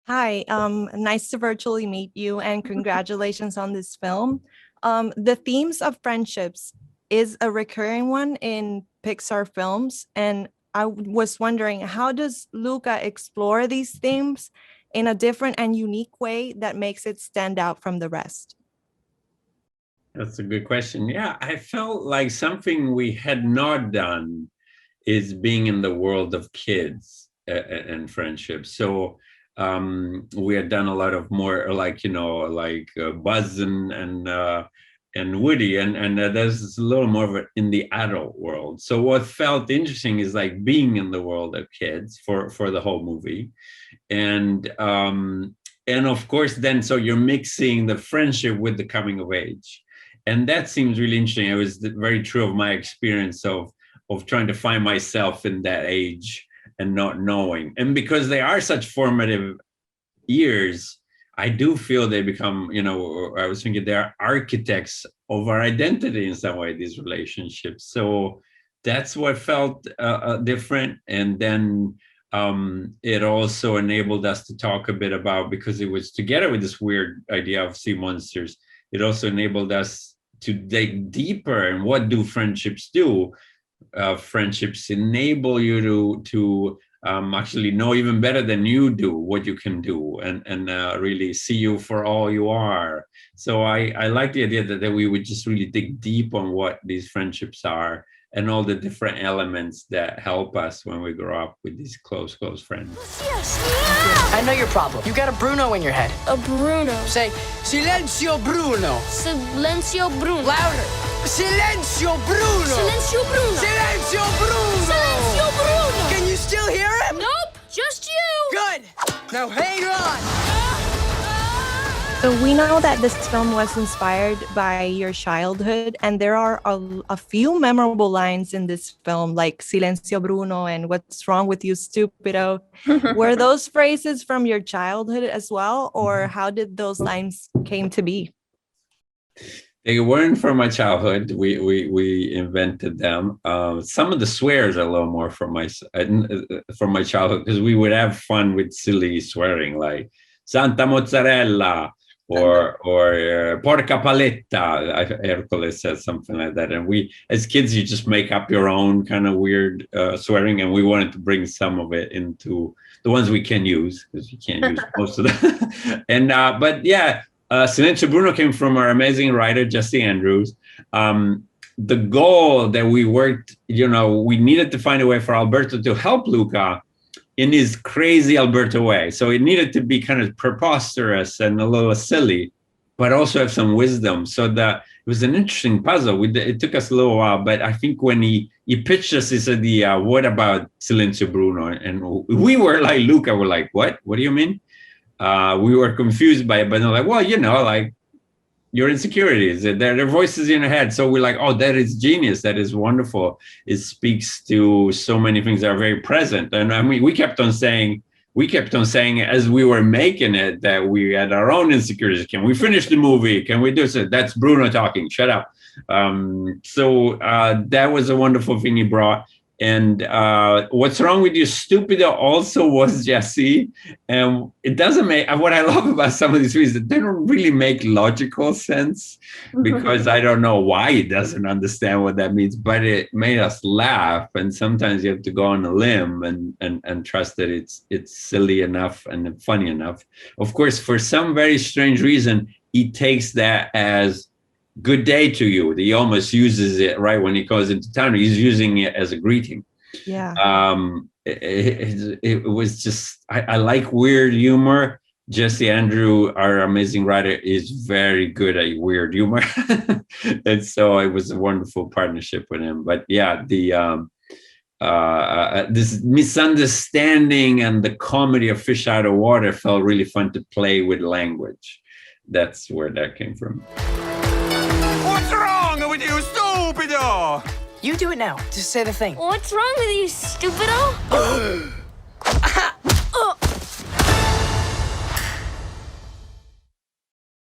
Hi, nice to virtually meet you and congratulations on this film. The themes of friendships is a recurring one in Pixar films, and I was wondering, how does Luca explore these themes in a different and unique way that makes it stand out from the rest? That's a good question. Yeah, I felt like something we had not done is being in the world of kids and friendships. So we had done a lot of more like Buzz and Woody, and there's a little more of it in the adult world. So what felt interesting is like being in the world of kids for the whole movie, and and of course then so you're mixing the friendship with the coming of age, and that seems really interesting. It was very true of my experience of trying to find myself in that age and not knowing. And because they are such formative years, I do feel they become, I was thinking they're architects of our identity in some way, these relationships. So that's what felt different. And then it also enabled us to talk a bit about, because it was together with this weird idea of sea monsters, it also enabled us to dig deeper. And what do friendships do? Friendships enable you to actually know even better than you do what you can do, and really see you for all you are. So I like the idea that we would just really dig deep on what these friendships are and all the different elements that help us when we grow up with these close friends. Yes. I know your problem. You got a Bruno in your head. A Bruno. Say, Silenzio Bruno. Silencio Bruno. Louder. Silenzio Bruno. Silencio Bruno. Silenzio Bruno. Silencio Bruno. Can you still hear him? Nope, just you. Good. Now hang on. So we know that this film was inspired by your childhood, and there are a few memorable lines in this film, like Silencio Bruno and What's Wrong with You, Stupido. Were those phrases from your childhood as well, or how did those lines came to be? They weren't from my childhood. We invented them. Some of the swears are a little more from my childhood, because we would have fun with silly swearing, like Santa Mozzarella or Porca Paletta. Hercules says something like that. And we, as kids, you just make up your own kind of weird swearing, and we wanted to bring some of it into the ones we can use, because you can't use most of them. And but yeah. Silencio Bruno came from our amazing writer, Jesse Andrews. The goal that we worked, we needed to find a way for Alberto to help Luca in his crazy Alberto way. So it needed to be kind of preposterous and a little silly, but also have some wisdom. So that it was an interesting puzzle. It took us a little while, but I think when he pitched us, he said, what about Silencio Bruno? And we were like, Luca, we're like, what? What do you mean? We were confused by it, but they're like, well, like your insecurities, their voices in your head. So we're like, oh, that is genius. That is wonderful. It speaks to so many things that are very present. And I mean, we kept on saying as we were making it, that we had our own insecurities. Can we finish the movie? Can we do so? That's Bruno talking. Shut up. So that was a wonderful thing he brought. And What's Wrong with You, Stupido also was Jesse. And it doesn't make, what I love about some of these movies, that they don't really make logical sense, because I don't know why it doesn't understand what that means, but it made us laugh. And sometimes you have to go on a limb and trust that it's silly enough and funny enough. Of course, for some very strange reason, he takes that as good day to you. He almost uses it right when he goes into town. He's using it as a greeting. Yeah. It was just, I like weird humor. Jesse Andrew, our amazing writer, is very good at weird humor. And so it was a wonderful partnership with him. But yeah, this misunderstanding and the comedy of Fish Out of Water felt really fun to play with language. That's where that came from. What's wrong with you, stupido? You do it now. Just say the thing. What's wrong with you, stupido?